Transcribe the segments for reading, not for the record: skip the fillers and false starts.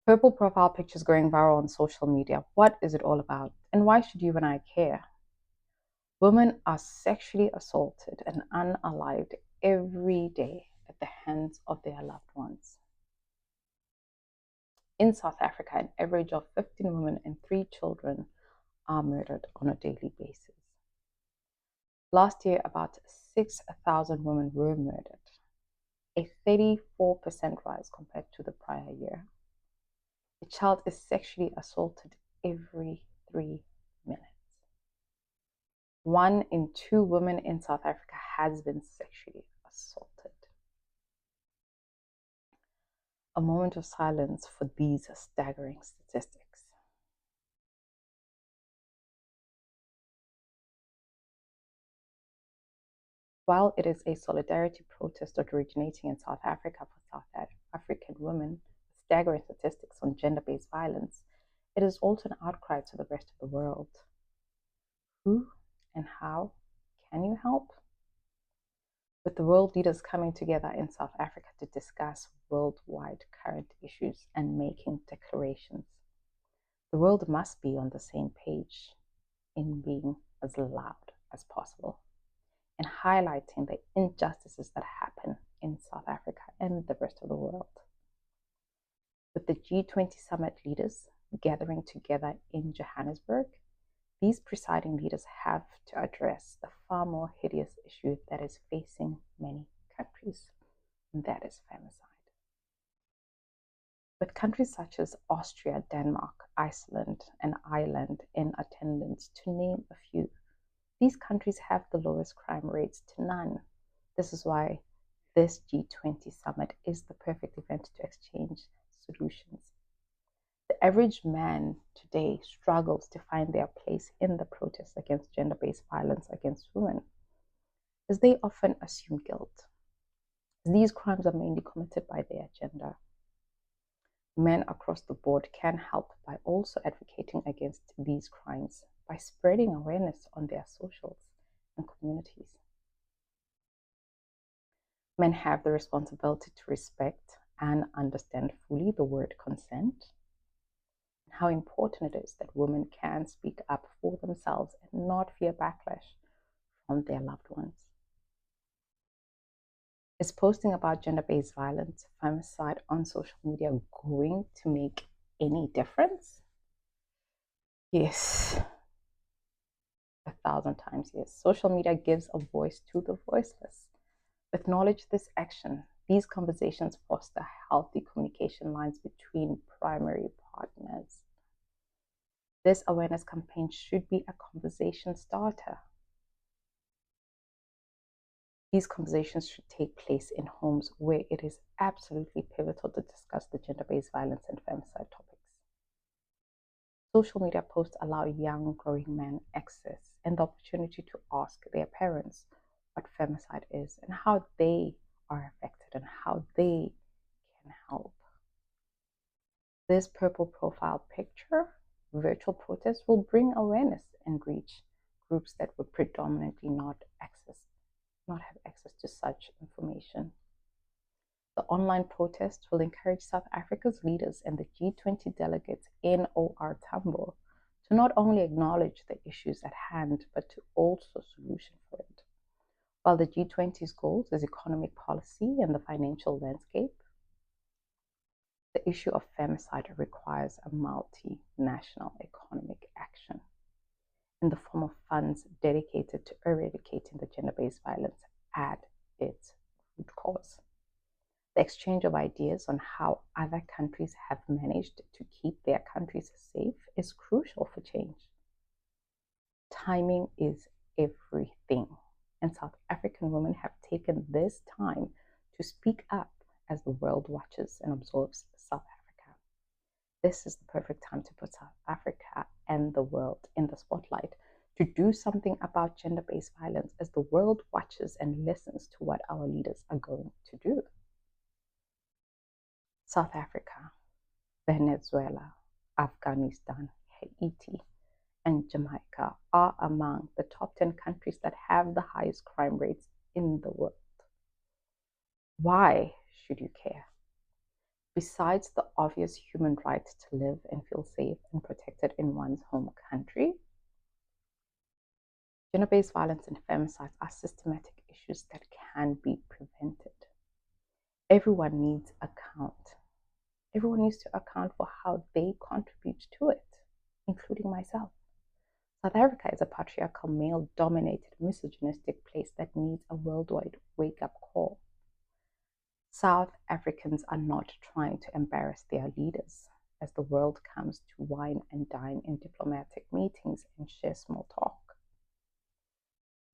Purple profile pictures going viral on social media. What is it all about? And why should you and I care? Women are sexually assaulted and unalived every day at the hands of their loved ones. In South Africa, an average of 15 women and 3 children are murdered on a daily basis. Last year, about 6,000 women were murdered, a 34% rise compared to the prior year. A child is sexually assaulted every 3 minutes. 1 in 2 women in South Africa has been sexually assaulted. A moment of silence for these staggering statistics. While it is a solidarity protest originating in South Africa for South African women, with staggering statistics on gender-based violence, it is also an outcry to the rest of the world. Who and how can you help? With the world leaders coming together in South Africa to discuss worldwide current issues and making declarations, the world must be on the same page in being as loud as possible and highlighting the injustices that happen in South Africa and the rest of the world. With the G20 summit leaders gathering together in Johannesburg, these presiding leaders have to address the far more hideous issue that is facing many countries, and that is femicide. With countries such as Austria, Denmark, Iceland, and Ireland in attendance, to name a few, these countries have the lowest crime rates to none. This is why this G20 summit is the perfect event to exchange solutions. The average man today struggles to find their place in the protests against gender-based violence against women, as they often assume guilt. These crimes are mainly committed by their gender. Men across the board can help by also advocating against these crimes by spreading awareness on their socials and communities. Men have the responsibility to respect and understand fully the word consent, and how important it is that women can speak up for themselves and not fear backlash from their loved ones. Is posting about gender-based violence, femicide on social media going to make any difference? Yes. 1,000 times yes. Social media gives a voice to the voiceless. Acknowledge this action. These conversations foster healthy communication lines between primary partners. This awareness campaign should be a conversation starter. These conversations should take place in homes where it is absolutely pivotal to discuss the gender-based violence and femicide topics. Social media posts allow young, growing men access and the opportunity to ask their parents what femicide is and how they are affected and how they can help. This purple profile picture virtual protest will bring awareness and reach groups that would predominantly not have access to such information. The online protest will encourage South Africa's leaders and the G20 delegates in OR Tambo to not only acknowledge the issues at hand, but to also solution for it. While the G20's goals is economic policy and the financial landscape, the issue of femicide requires a multinational economic action in the form of funds dedicated to eradicating the gender-based violence at its root cause. The exchange of ideas on how other countries have managed to keep their countries safe is crucial for change. Timing is everything, and South African women have taken this time to speak up as the world watches and absorbs South Africa. This is the perfect time to put South Africa and the world in the spotlight, to do something about gender-based violence as the world watches and listens to what our leaders are going to do. South Africa, Venezuela, Afghanistan, Haiti, and Jamaica are among the top 10 countries that have the highest crime rates in the world. Why should you care? Besides the obvious human right to live and feel safe and protected in one's home country, gender-based violence and femicide are systematic issues that can be prevented. Everyone needs account. Everyone needs to account for how they contribute to it, including myself. South Africa is a patriarchal, male-dominated, misogynistic place that needs a worldwide wake-up call. South Africans are not trying to embarrass their leaders as the world comes to wine and dine in diplomatic meetings and share small talk.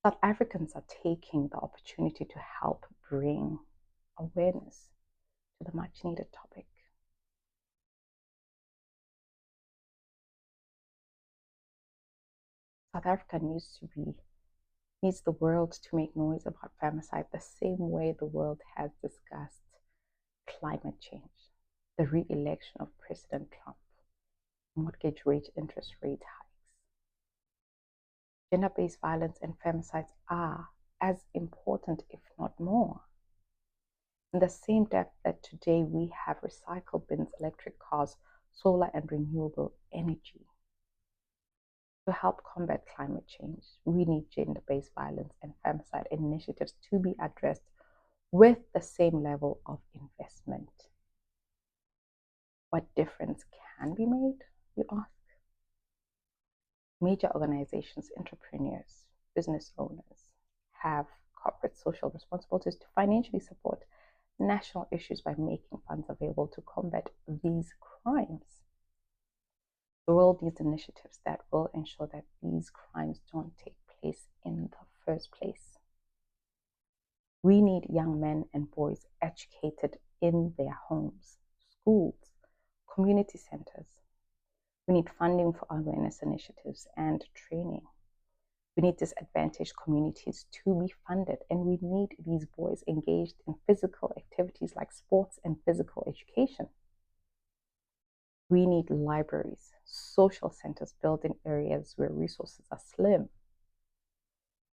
South Africans are taking the opportunity to help bring awareness to the much needed topic. South Africa needs the world to make noise about femicide the same way the world has discussed climate change, the re-election of President Trump, mortgage rate interest rate hikes. Gender-based violence and femicides are as important, if not more. In the same depth that today we have recycle bins, electric cars, solar and renewable energy. To help combat climate change, we need gender-based violence and femicide initiatives to be addressed with the same level of investment. What difference can be made, you ask? Major organizations, entrepreneurs, business owners have corporate social responsibilities to financially support national issues by making funds available to combat these crimes. The world needs initiatives that will ensure that these crimes don't take place in the first place. We need young men and boys educated in their homes, schools, community centers. We need funding for awareness initiatives and training. We need disadvantaged communities to be funded, and we need these boys engaged in physical activities like sports and physical education. We need libraries, social centers built in areas where resources are slim.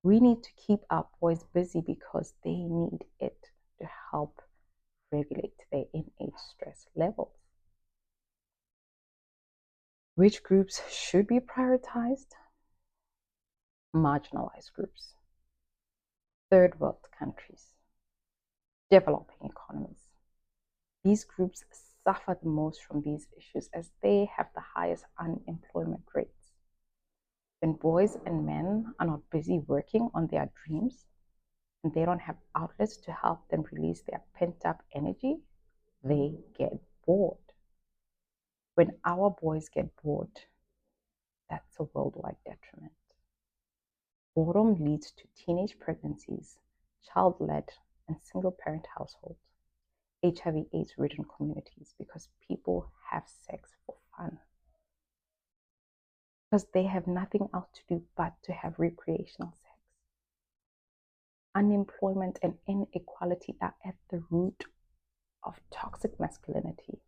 We need to keep our boys busy because they need it to help regulate their innate stress levels. Which groups should be prioritized? Marginalized groups, third world countries, developing economies. These groups suffer the most from these issues as they have the highest unemployment rates. When boys and men are not busy working on their dreams and they don't have outlets to help them release their pent-up energy, they get bored. When our boys get bored, that's a worldwide detriment. Boredom leads to teenage pregnancies, child-led and single-parent households, HIV/AIDS ridden communities because people have sex for fun. Because they have nothing else to do but to have recreational sex. Unemployment and inequality are at the root of toxic masculinity,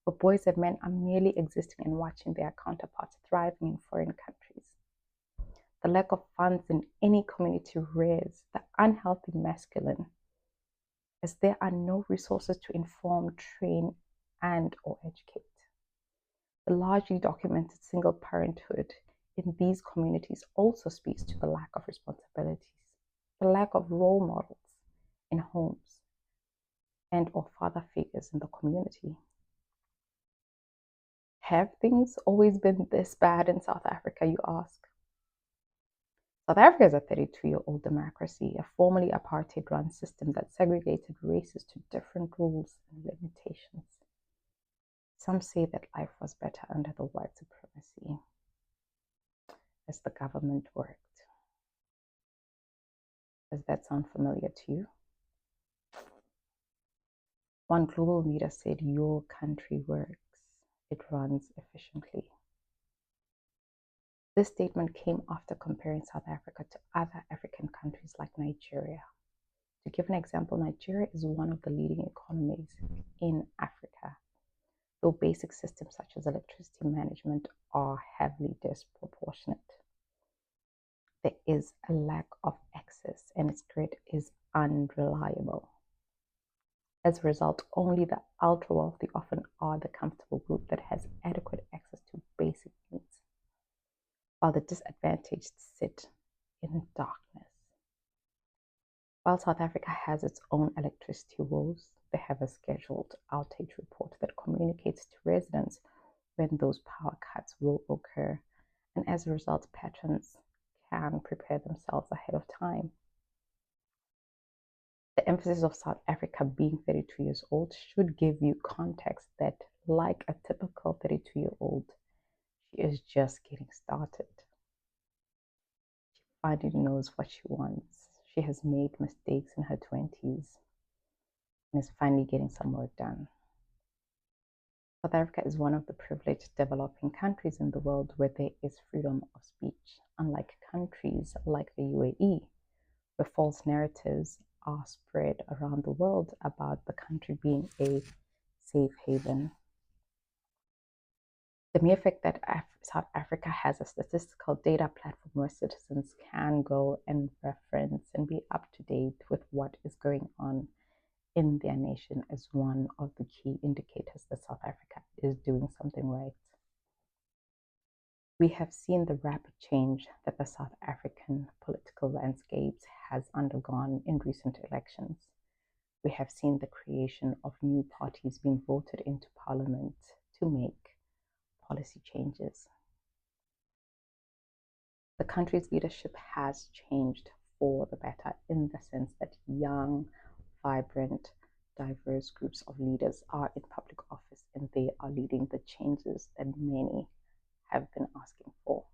where boys and men are merely existing and watching their counterparts thriving in foreign countries. The lack of funds in any community rears the unhealthy masculine, as there are no resources to inform, train, and/or educate. The largely documented single parenthood in these communities also speaks to the lack of responsibilities, the lack of role models in homes and/or father figures in the community. Have things always been this bad in South Africa, you ask? South Africa is a 32-year-old democracy, a formerly apartheid-run system that segregated races to different rules and limitations. Some say that life was better under the white supremacy as the government worked. Does that sound familiar to you? One global leader said, "Your country works. It runs efficiently." This statement came after comparing South Africa to other African countries like Nigeria. To give an example, Nigeria is one of the leading economies in Africa, though basic systems such as electricity management are heavily disproportionate. There is a lack of access and its grid is unreliable. As a result, only the ultra wealthy often are the comfortable group that has adequate access to basic needs, while the disadvantaged sit in darkness. While South Africa has its own electricity woes, they have a scheduled outage report that communicates to residents when those power cuts will occur, and as a result, patrons can prepare themselves ahead of time. The emphasis of South Africa being 32 years old should give you context that, like a typical 32-year-old, she is just getting started. She finally knows what she wants. She has made mistakes in her 20s and is finally getting some work done. South Africa is one of the privileged developing countries in the world where there is freedom of speech, unlike countries like the UAE, where false narratives are spread around the world about the country being a safe haven. The mere fact that South Africa has a statistical data platform where citizens can go and reference and be up to date with what is going on in their nation is one of the key indicators that South Africa is doing something right. We have seen the rapid change that the South African political landscape has undergone in recent elections. We have seen the creation of new parties being voted into parliament to make policy changes. The country's leadership has changed for the better in the sense that young, vibrant, diverse groups of leaders are in public office and they are leading the changes that many have been asking for.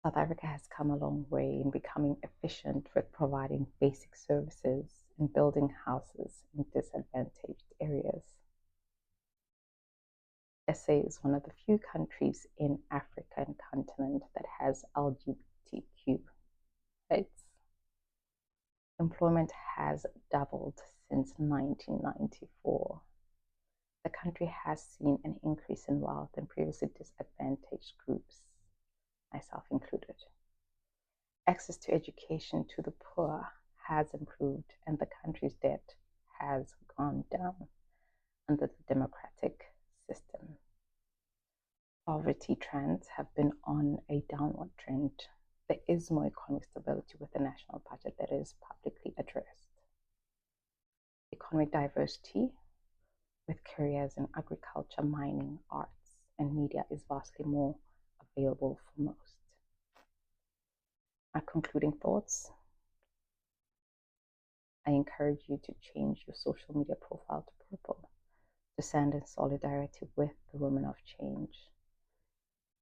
South Africa has come a long way in becoming efficient with providing basic services and building houses in disadvantaged areas. SA is one of the few countries in Africa and continent that has LGBTQ rights. Employment has doubled since 1994. The country has seen an increase in wealth in previously disadvantaged groups, myself included. Access to education to the poor has improved, and the country's debt has gone down under the democratic system. Poverty trends have been on a downward trend. There is more economic stability with the national budget that is publicly addressed. Economic diversity with careers in agriculture, mining, arts, and media is vastly more available for most. My concluding thoughts: I encourage you to change your social media profile to purple to stand in solidarity with the Women of Change,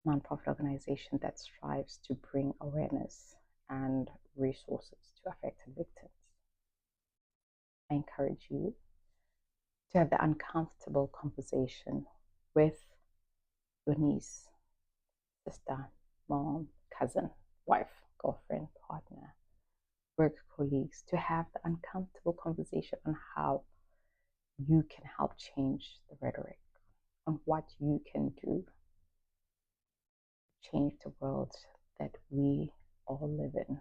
nonprofit organization that strives to bring awareness and resources to affected victims. I encourage you to have the uncomfortable conversation with your niece, sister, mom, cousin, wife, girlfriend, partner, work colleagues, to have the uncomfortable conversation on how you can help change the rhetoric, on what you can do to change the world that we all live in.